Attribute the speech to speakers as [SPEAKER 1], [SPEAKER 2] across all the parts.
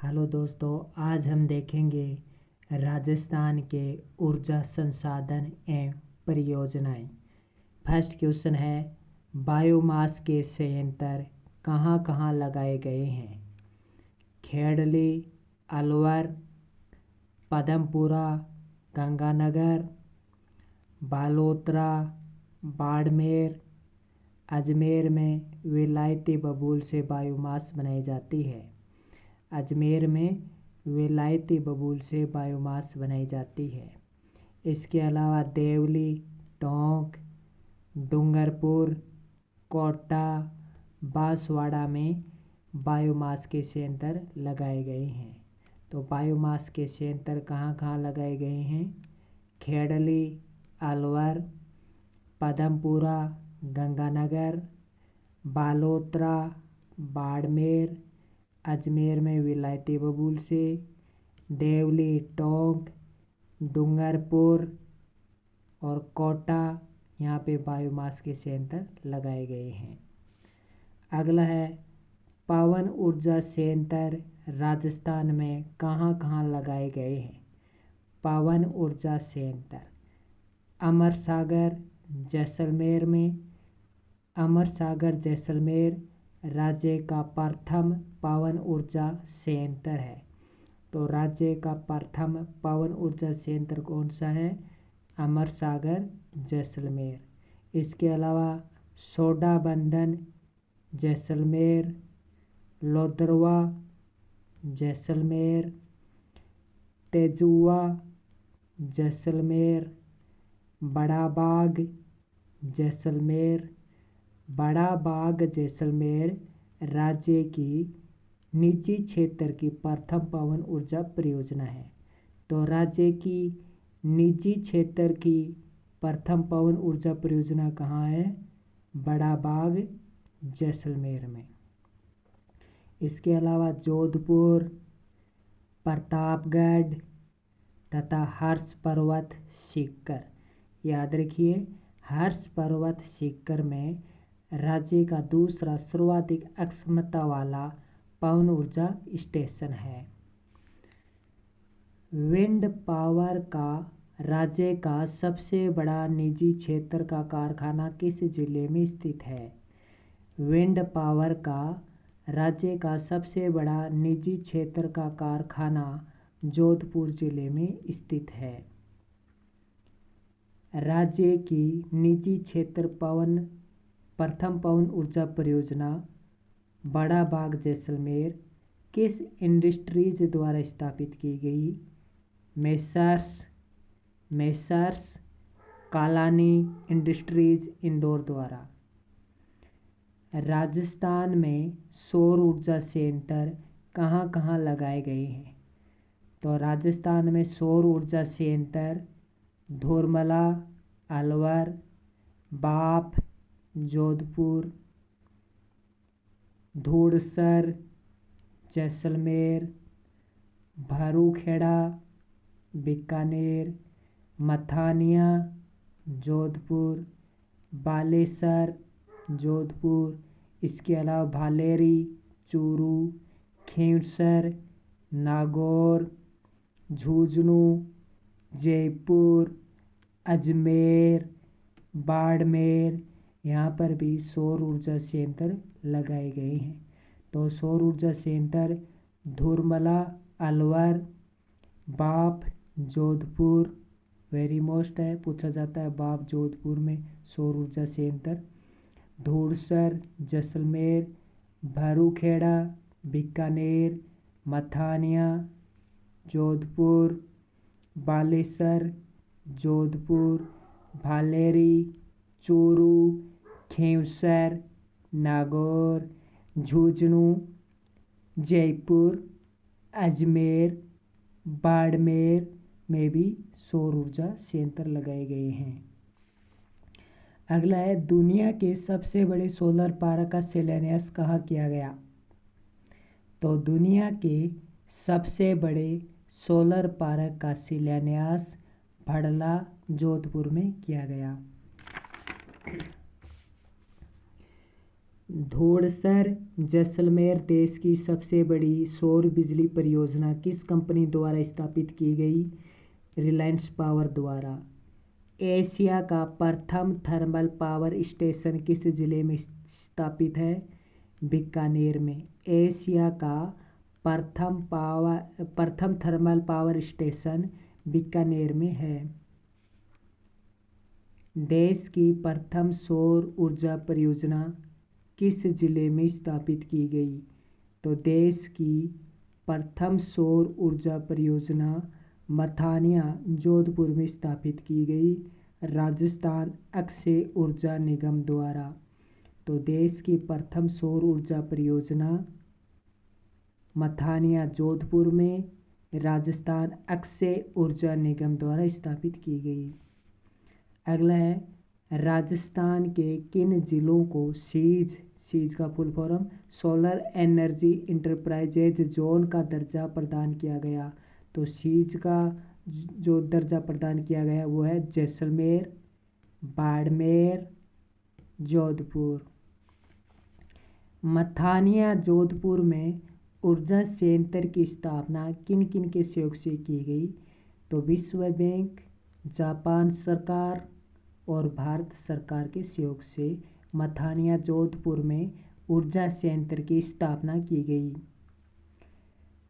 [SPEAKER 1] Hello दोस्तों, आज हम देखेंगे राजस्थान के ऊर्जा संसाधन एवं परियोजनाएं। फर्स्ट क्वेश्चन है, बायोमास के संयंत्र कहाँ कहाँ लगाए गए हैं? खेड़ली, अलवर, पदमपुरा, गंगानगर, बालोतरा, बाड़मेर, अजमेर में विलायती बबूल से बायोमास बनाई जाती है। अजमेर में विलायती बबूल से बायोमास बनाई जाती है। इसके अलावा देवली, टोंक, डूंगरपुर, कोटा, बांसवाड़ा में बायोमास के संयंत्र लगाए गए हैं। तो बायोमास के संयंत्र कहाँ कहाँ लगाए गए हैं? खेड़ली, अलवर, पदमपुरा, गंगानगर, बालोतरा, बाड़मेर, अजमेर में विलायती बबूल से, देवली, टोंक, डूंगरपुर और कोटा, यहाँ पे बायोमास के संयंत्र लगाए गए हैं। अगला है, पवन ऊर्जा संयंत्र राजस्थान में कहाँ कहाँ लगाए गए हैं? पवन ऊर्जा संयंत्र अमरसागर, जैसलमेर में। अमरसागर जैसलमेर राज्य का प्रथम पवन ऊर्जा संयंत्र है। तो राज्य का प्रथम पवन ऊर्जा संयंत्र कौन सा है? अमरसागर जैसलमेर। इसके अलावा सोडाबंदन जैसलमेर, लोदरवा जैसलमेर, तेजुआ जैसलमेर, बड़ा बाग जैसलमेर। बड़ा बाग जैसलमेर राज्य की निजी क्षेत्र की प्रथम पवन ऊर्जा परियोजना है। तो राज्य की निजी क्षेत्र की प्रथम पवन ऊर्जा परियोजना कहाँ है? बड़ा बाग जैसलमेर में। इसके अलावा जोधपुर, प्रतापगढ़ तथा हर्ष पर्वत सीकर, याद रखिए हर्ष पर्वत सीकर में राज्य का दूसरा सर्वाधिक अक्षमता वाला पवन ऊर्जा स्टेशन है। विंड पावर का राज्य का सबसे बड़ा निजी क्षेत्र का कारखाना किस जिले में स्थित है? विंड पावर का राज्य का सबसे बड़ा निजी क्षेत्र का कारखाना जोधपुर जिले में स्थित है। राज्य की निजी क्षेत्र प्रथम पवन ऊर्जा परियोजना बड़ा बाग जैसलमेर किस इंडस्ट्रीज द्वारा स्थापित की गई? मेसर्स कालानी इंडस्ट्रीज इंदौर द्वारा। राजस्थान में सौर ऊर्जा संयंत्र कहाँ कहाँ लगाए गए हैं? तो राजस्थान में सौर ऊर्जा संयंत्र धोरमला, अलवर, बाप, जोधपुर, धूड़सर, जैसलमेर, भारूखेड़ा, बीकानेर, मथानिया, जोधपुर, बालेसर, जोधपुर। इसके अलावा भालेरी, चूरू, खींवसर, नागौर, झुंझुनू, जयपुर, अजमेर, बाड़मेर, यहाँ पर भी सौर ऊर्जा संयंत्र लगाए गए हैं। तो सौर ऊर्जा संयंत्र धुरमला, अलवर, बाप, जोधपुर, वेरी मोस्ट है, पूछा जाता है बाप जोधपुर में सौर ऊर्जा संयंत्र। धूड़सर, जैसलमेर, भारूखेड़ा, बीकानेर, मथानिया, जोधपुर, बालेसर, जोधपुर, भालेरी, चूरू, खींवसर, नागौर, झुंझुनू, जयपुर, अजमेर, बाड़मेर में भी सौर ऊर्जा संयंत्र लगाए गए हैं। अगला है, दुनिया के सबसे बड़े सोलर पार्क का शिलान्यास कहाँ किया गया? तो दुनिया के सबसे बड़े सोलर पार्क का शिलान्यास भड़ला, जोधपुर में किया गया। धोड़सर जैसलमेर देश की सबसे बड़ी सौर बिजली परियोजना किस कंपनी द्वारा स्थापित की गई? रिलायंस पावर द्वारा। एशिया का प्रथम थर्मल पावर स्टेशन किस जिले में स्थापित है? बीकानेर में। एशिया का प्रथम थर्मल पावर स्टेशन बीकानेर में है। देश की प्रथम सौर ऊर्जा परियोजना किस जिले में स्थापित की गई? तो देश की प्रथम सौर ऊर्जा परियोजना मथानिया जोधपुर में स्थापित की गई, राजस्थान अक्षय ऊर्जा निगम द्वारा। तो देश की प्रथम सौर ऊर्जा परियोजना मथानिया जोधपुर में राजस्थान अक्षय ऊर्जा निगम द्वारा स्थापित की गई। अगला है राजस्थान के किन जिलों को सीज का full form solar energy enterprises zone का दर्जा प्रदान किया गया? तो सीज का जो दर्जा प्रदान किया गया वो है जैसलमेर, बाड़मेर, जोधपुर। मथानिया जोधपुर में ऊर्जा संयंत्र की स्थापना किन किन के सहयोग से की गई? तो विश्व बैंक, जापान सरकार और भारत सरकार के सहयोग से मथानिया जोधपुर में ऊर्जा संयंत्र की स्थापना की गई।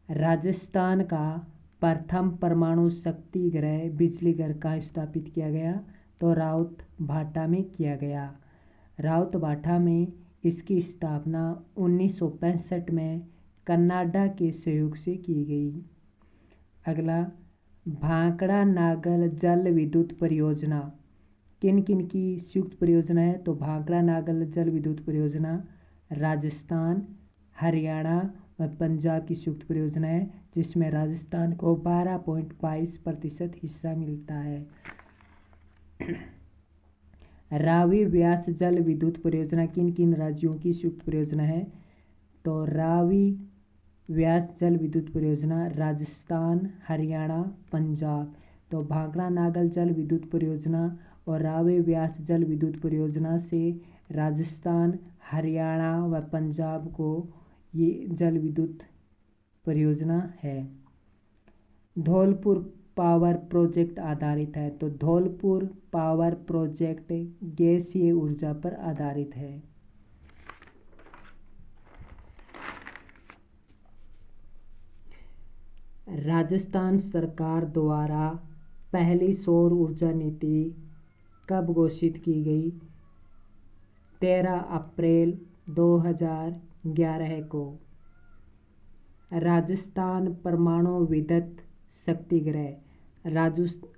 [SPEAKER 1] राजस्थान का प्रथम परमाणु शक्ति गृह बिजली घर कहाँ स्थापित किया गया? तो राउत भाटा में किया गया। राउत भाटा में इसकी स्थापना 1965 में कनाडा के सहयोग से की गई। अगला भांकड़ा नागल जल विद्युत परियोजना किन किन की संयुक्त परियोजना है? तो भांकड़ा नागल जल विद्युत परियोजना राजस्थान, हरियाणा व पंजाब की संयुक्त परियोजना है, जिसमें राजस्थान को 12.22% हिस्सा मिलता है। रावी व्यास जल विद्युत परियोजना किन किन राज्यों की संयुक्त परियोजना है? तो रावी व्यास जल विद्युत परियोजना राजस्थान, हरियाणा, पंजाब। तो भांकड़ा नागल जल विद्युत परियोजना और रावी व्यास जल विद्युत परियोजना से राजस्थान, हरियाणा व पंजाब को ये जल विद्युत परियोजना है। धौलपुर पावर प्रोजेक्ट आधारित है। तो धौलपुर पावर प्रोजेक्ट गैसीय ऊर्जा पर आधारित है। राजस्थान सरकार द्वारा पहली सौर ऊर्जा नीति कब घोषित की गई? 13 अप्रैल 2011 को। राजस्थान परमाणु विद्युत शक्तिगृह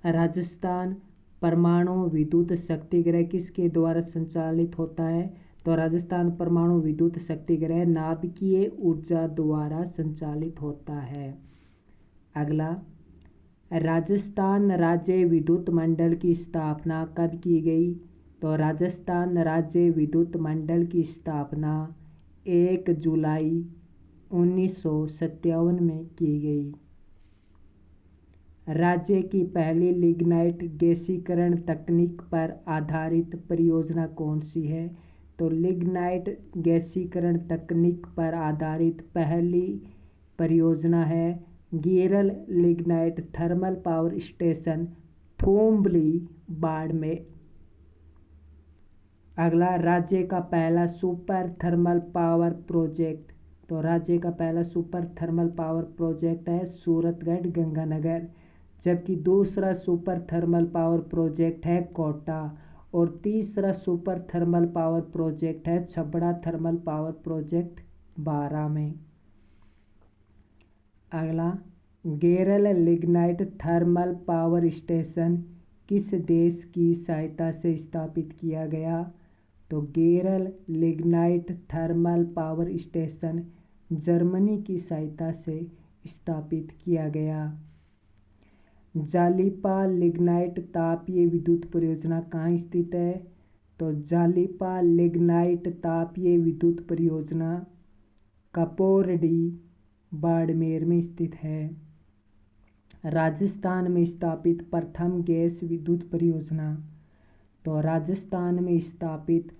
[SPEAKER 1] राजस्थान परमाणु विद्युत शक्तिगृह किसके द्वारा संचालित होता है? तो राजस्थान परमाणु विद्युत शक्तिगृह नाभिकीय ऊर्जा द्वारा संचालित होता है। अगला राजस्थान राज्य विद्युत मंडल की स्थापना कब की गई? तो राजस्थान राज्य विद्युत मंडल की स्थापना 1 जुलाई 1957 में की गई। राज्य की पहली लिग्नाइट गैसीकरण तकनीक पर आधारित परियोजना कौन सी है? तो लिग्नाइट गैसीकरण तकनीक पर आधारित पहली परियोजना है Giral lignite thermal power station, Thumbli, Barmer. अगला राज्य का पहला सुपर थर्मल पावर प्रोजेक्ट। तो राज्य का पहला सुपर थर्मल पावर प्रोजेक्ट है सूरतगढ़ गंगानगर, जबकि दूसरा सुपर थर्मल पावर प्रोजेक्ट है कोटा और तीसरा सुपर थर्मल पावर प्रोजेक्ट है Chhabra thermal power project Bara में। अगला Giral lignite thermal power station किस देश की सहायता से स्थापित किया गया? तो Giral lignite thermal power station Germany की सहायता से स्थापित किया गया। जालिपा लिग्नाइट तापीय विद्युत परियोजना कहाँ स्थित है? तो जालिपा लिग्नाइट तापीय विद्युत परियोजना कपोरडी, बाड़मेर में स्थित है। राजस्थान में स्थापित प्रथम गैस विद्युत परियोजना। तो राजस्थान में स्थापित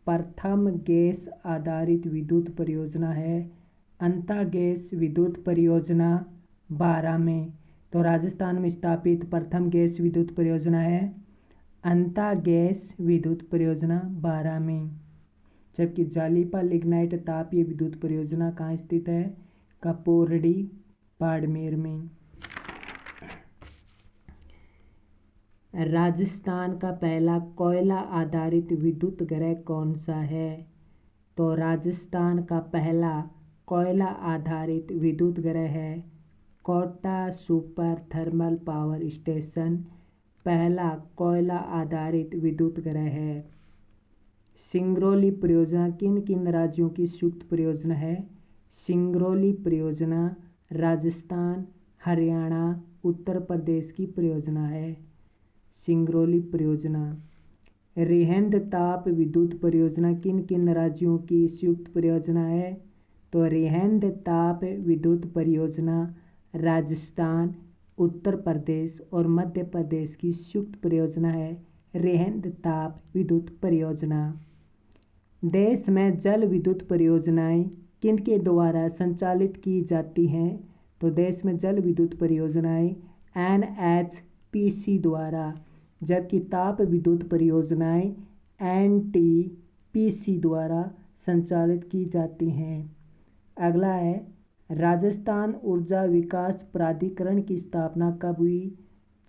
[SPEAKER 1] प्रथम गैस आधारित विद्युत परियोजना है? अंता गैस विद्युत परियोजना 12 में। तो राजस्थान में स्थापित प्रथम गैस विद्युत परियोजना है अंता गैस विद्युत परियोजना 12 में। जबकि जालिपा लिग्नाइट तापीय विद्युत परियोजना कहाँ स्थित है? कपोरडी बाड़मेर में। राजस्थान का पहला कोयला आधारित विद्युत ग्रह कौन सा है? तो राजस्थान का पहला कोयला आधारित विद्युत ग्रह है Kota super thermal power station. पहला कोयला आधारित विद्युत ग्रह है। सिंगरौली परियोजना किन किन राज्यों की संयुक्त परियोजना है? सिंगरौली परियोजना राजस्थान, हरियाणा, उत्तर प्रदेश की परियोजना है। सिंगरौली परियोजना। रिहेंद ताप विद्युत परियोजना किन किन राज्यों की संयुक्त परियोजना है? तो रिहेंद ताप विद्युत परियोजना राजस्थान, उत्तर प्रदेश और मध्य प्रदेश की संयुक्त परियोजना है रिहेंद ताप विद्युत परियोजना। देश में जल विद्युत परियोजनाएं किनके द्वारा संचालित की जाती हैं? तो देश में जल विद्युत परियोजनाएं NHPC द्वारा, जबकि ताप विद्युत परियोजनाएं NTPC द्वारा संचालित की जाती हैं। अगला है राजस्थान ऊर्जा विकास प्राधिकरण की स्थापना कब हुई?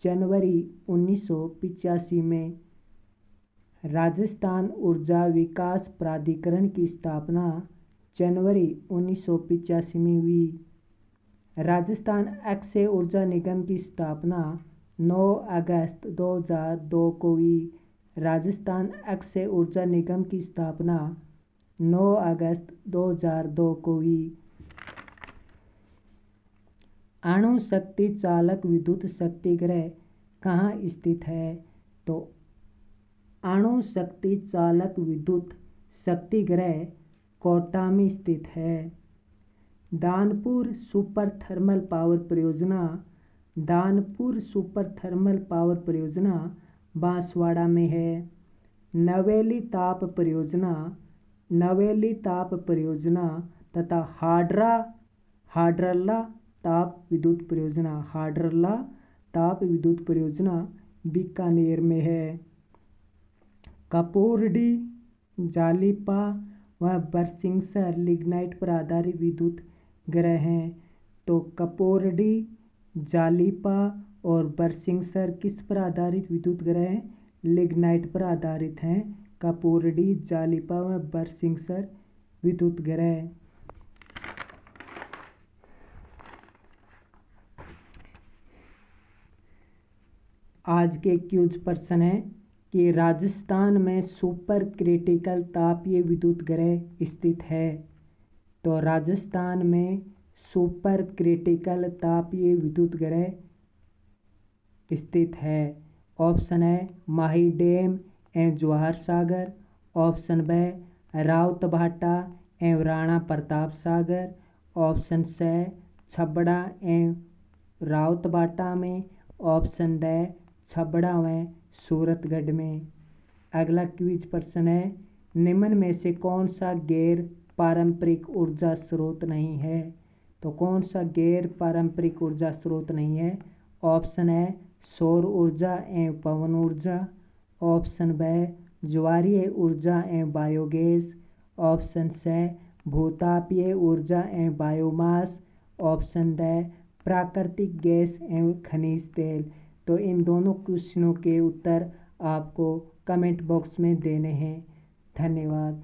[SPEAKER 1] जनवरी 1985 में। राजस्थान ऊर्जा विकास प्राधिकरण की स्थापना जनवरी 1985 में हुई। राजस्थान अक्षय ऊर्जा निगम की स्थापना 9 अगस्त 2002 को हुई। राजस्थान अक्षय ऊर्जा निगम की स्थापना 9 अगस्त 2002 को हुई। अणु शक्ति चालक विद्युत शक्ति ग्रह कहाँ स्थित है? तो अणु शक्ति चालक विद्युत शक्ति ग्रह कोटा में स्थित है। दानपुर सुपर थर्मल पावर परियोजना, दानपुर सुपर थर्मल पावर परियोजना बांसवाड़ा में है। नवेली ताप परियोजना, नवेली ताप परियोजना तथा हाडरला ताप विद्युत परियोजना, हाडरला ताप विद्युत परियोजना बीकानेर में है। कपोरडी, जालिपा व बरसिंगसर लिग्नाइट पर आधारित विद्युत ग्रह हैं। तो कपोरडी, जालिपा और बरसिंगसर किस पर आधारित विद्युत ग्रह हैं? लिग्नाइट पर आधारित हैं। कपोरडी, जालिपा व बरसिंगसर विद्युत ग्रह। आज के क्यूज प्रश्न है कि राजस्थान में सुपर क्रिटिकल तापीय विद्युत ग्रह स्थित है। तो राजस्थान में सुपर क्रिटिकल तापीय विद्युत ग्रह स्थित है। ऑप्शन है माही डैम एवं जवाहर सागर। ऑप्शन ब रावतभाटा एवं राणा प्रताप सागर। ऑप्शन स छबड़ा एवं रावतभाटा में। ऑप्शन ड छबड़ा व सूरतगढ़ में। अगला क्विज प्रश्न है निम्न में से कौन सा गैर पारंपरिक ऊर्जा स्रोत नहीं है? तो कौन सा गैर पारंपरिक ऊर्जा स्रोत नहीं है? ऑप्शन है सौर ऊर्जा एवं पवन ऊर्जा। ऑप्शन ब ज्वारीय ऊर्जा एवं बायोगैस। ऑप्शन स भूतापीय ऊर्जा एवं बायोमास। ऑप्शन ड प्राकृतिक गैस एवं खनिज तेल। तो इन दोनों क्वेश्चनों के उत्तर आपको कमेंट बॉक्स में देने हैं। धन्यवाद।